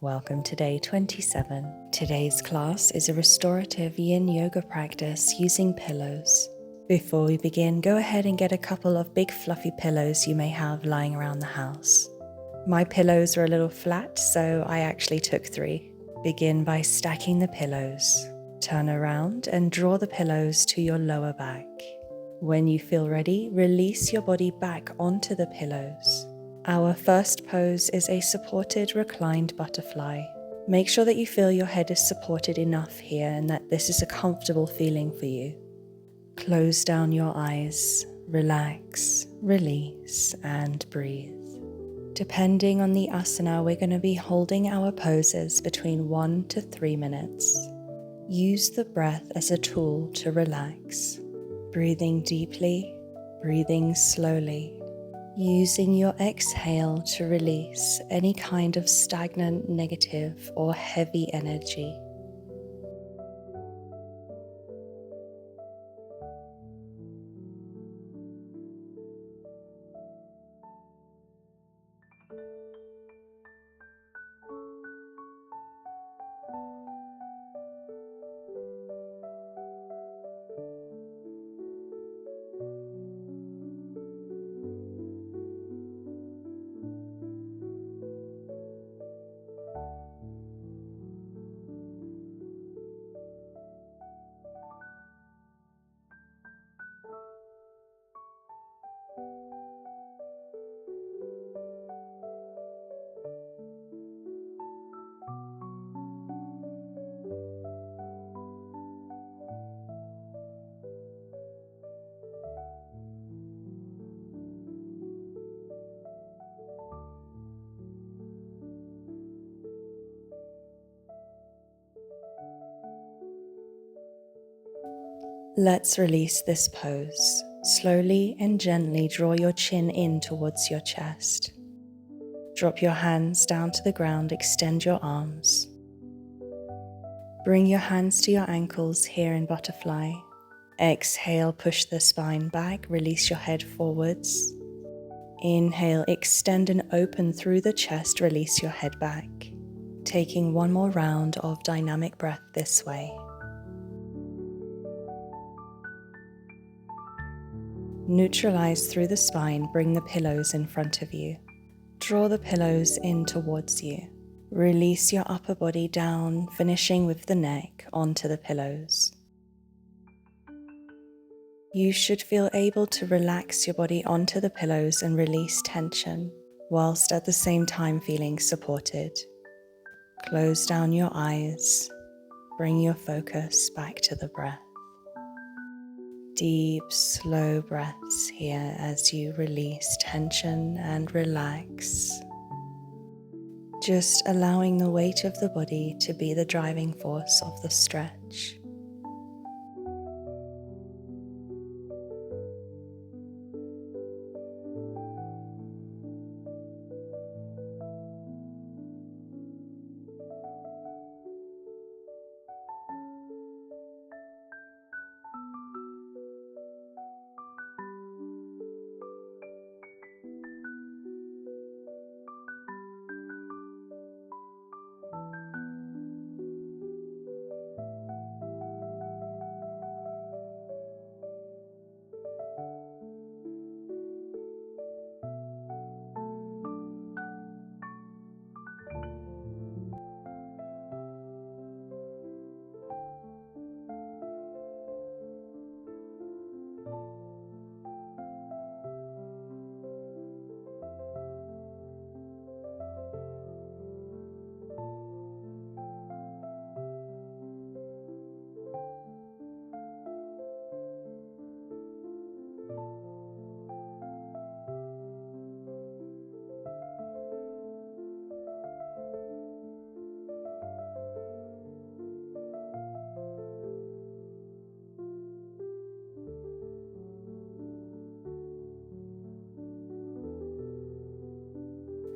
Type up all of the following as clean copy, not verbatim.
Welcome to day 27. Today's class is a restorative yin yoga practice using pillows. Before we begin, go ahead and get a couple of big fluffy pillows you may have lying around the house. My pillows are a little flat, so I actually took 3. Begin by stacking the pillows. Turn around and draw the pillows to your lower back. When you feel ready, release your body back onto the pillows. Our first pose is a supported reclined butterfly. Make sure that you feel your head is supported enough here and that this is a comfortable feeling for you. Close down your eyes, relax, release, and breathe. Depending on the asana, we're going to be holding our poses between 1 to 3 minutes. Use the breath as a tool to relax. Breathing deeply, breathing slowly. Using your exhale to release any kind of stagnant, negative, or heavy energy. Let's release this pose. Slowly and gently draw your chin in towards your chest. Drop your hands down to the ground, extend your arms. Bring your hands to your ankles here in butterfly. Exhale, push the spine back, release your head forwards. Inhale, extend and open through the chest, release your head back. Taking one more round of dynamic breath this way. Neutralize through the spine, bring the pillows in front of you. Draw the pillows in towards you. Release your upper body down, finishing with the neck onto the pillows. You should feel able to relax your body onto the pillows and release tension, whilst at the same time feeling supported. Close down your eyes. Bring your focus back to the breath. Deep, slow breaths here as you release tension and relax. Just allowing the weight of the body to be the driving force of the stretch.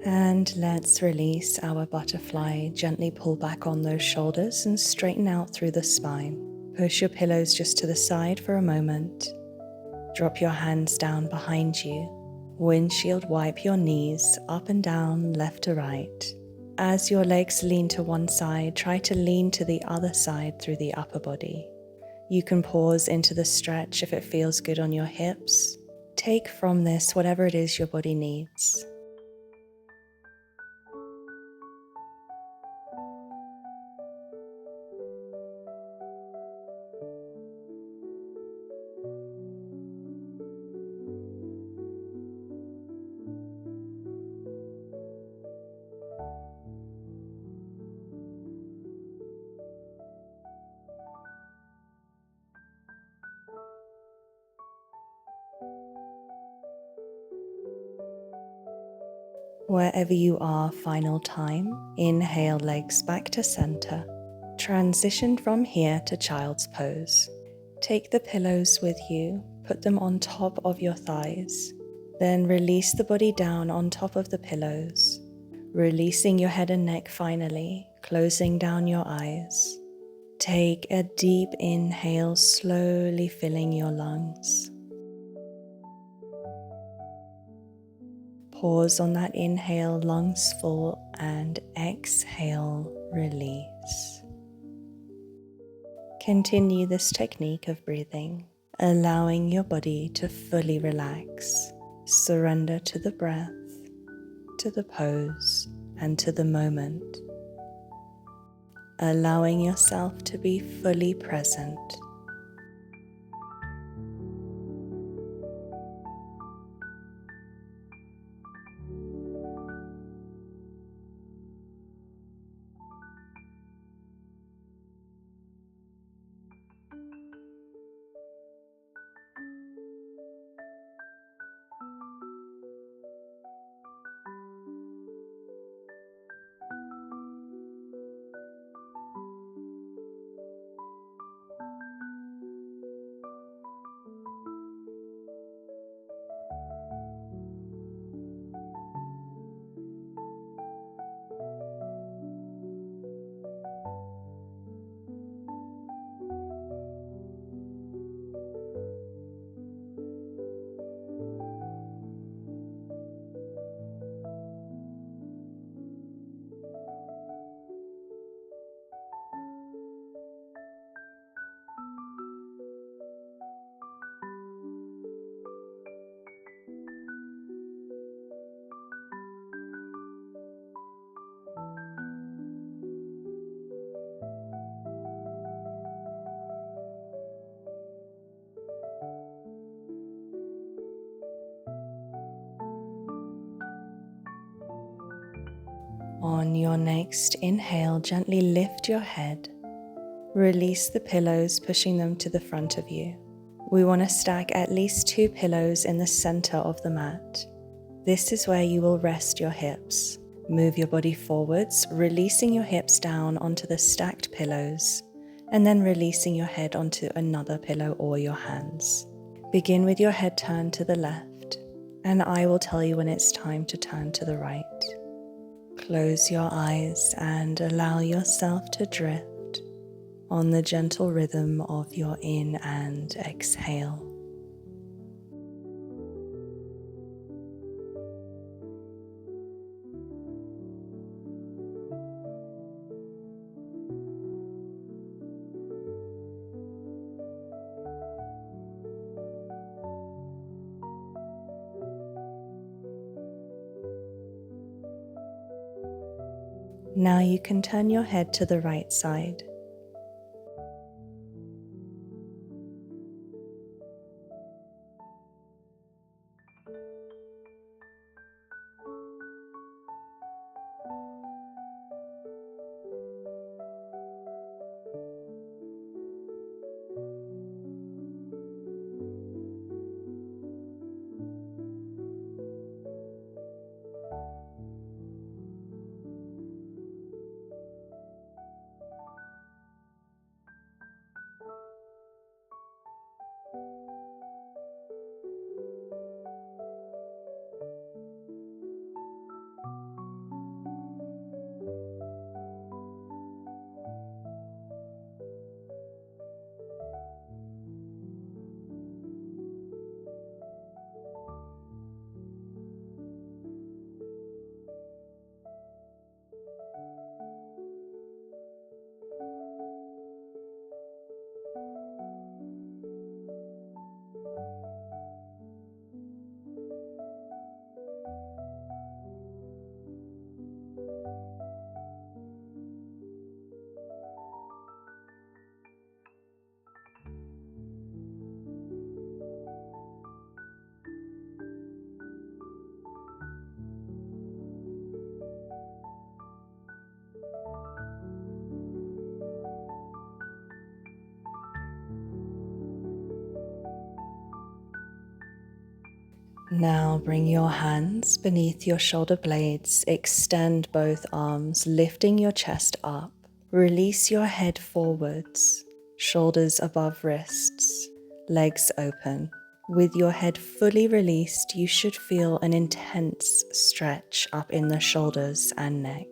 And let's release our butterfly. Gently pull back on those shoulders and straighten out through the spine. Push your pillows just to the side for a moment. Drop your hands down behind you. Windshield wipe your knees up and down, left to right. As your legs lean to one side, try to lean to the other side through the upper body. You can pause into the stretch if it feels good on your hips. Take from this whatever it is your body needs. Wherever you are, final time, inhale legs back to center. Transition from here to child's pose. Take the pillows with you, put them on top of your thighs. Then release the body down on top of the pillows, releasing your head and neck finally, closing down your eyes. Take a deep inhale, slowly filling your lungs. Pause on that inhale, lungs full, and exhale, release. Continue this technique of breathing, allowing your body to fully relax. Surrender to the breath, to the pose, and to the moment. Allowing yourself to be fully present. On your next inhale, gently lift your head. Release the pillows, pushing them to the front of you. We want to stack at least 2 pillows in the center of the mat. This is where you will rest your hips. Move your body forwards, releasing your hips down onto the stacked pillows, and then releasing your head onto another pillow or your hands. Begin with your head turned to the left, and I will tell you when it's time to turn to the right. Close your eyes and allow yourself to drift on the gentle rhythm of your in and exhale. Now you can turn your head to the right side. Now bring your hands beneath your shoulder blades, extend both arms, lifting your chest up. Release your head forwards, shoulders above wrists, legs open. With your head fully released, you should feel an intense stretch up in the shoulders and neck.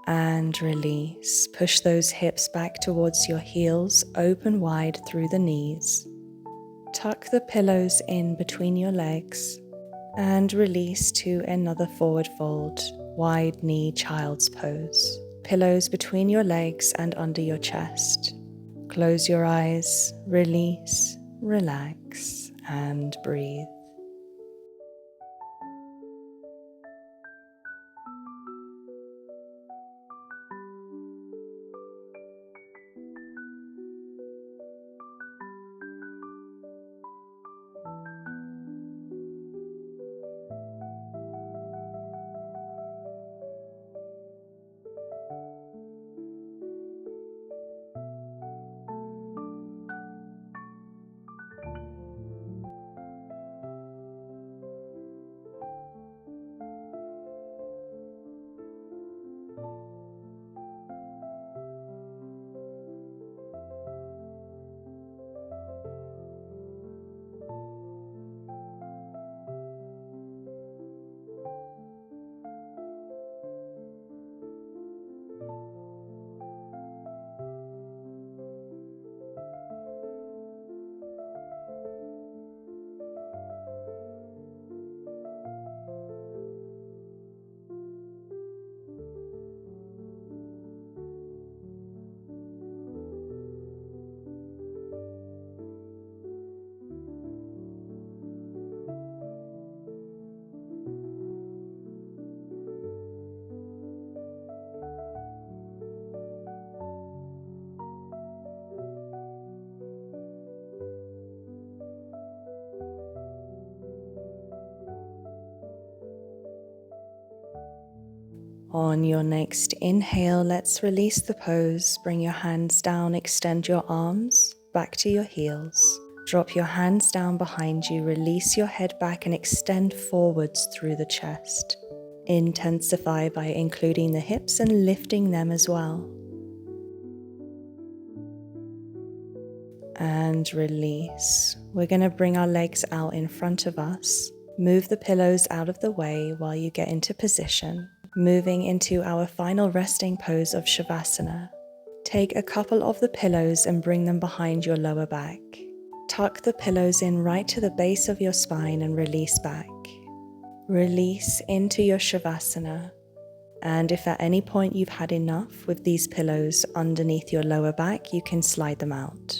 And release. Push those hips back towards your heels, open wide through the knees. Tuck the pillows in between your legs and release to another forward fold, wide knee child's pose. Pillows between your legs and under your chest. Close your eyes, release, relax, and breathe. On your next inhale, let's release the pose. Bring your hands down, extend your arms back to your heels. Drop your hands down behind you, release your head back and extend forwards through the chest. Intensify by including the hips and lifting them as well. And release. We're going to bring our legs out in front of us. Move the pillows out of the way while you get into position. Moving into our final resting pose of Shavasana. Take a couple of the pillows and bring them behind your lower back. Tuck the pillows in right to the base of your spine and release back. Release into your Shavasana. And if at any point you've had enough with these pillows underneath your lower back, you can slide them out.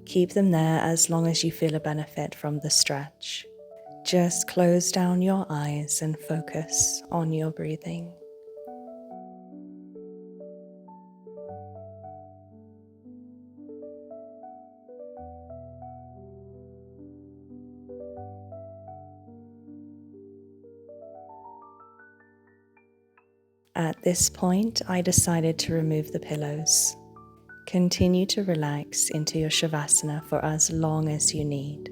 Keep them there as long as you feel a benefit from the stretch. Just close down your eyes and focus on your breathing. At this point, I decided to remove the pillows. Continue to relax into your Shavasana for as long as you need.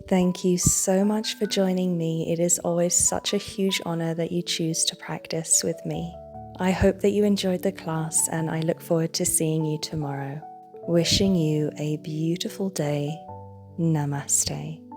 Thank you so much for joining me. It is always such a huge honor that you choose to practice with me. I hope that you enjoyed the class and I look forward to seeing you tomorrow. Wishing you a beautiful day. Namaste.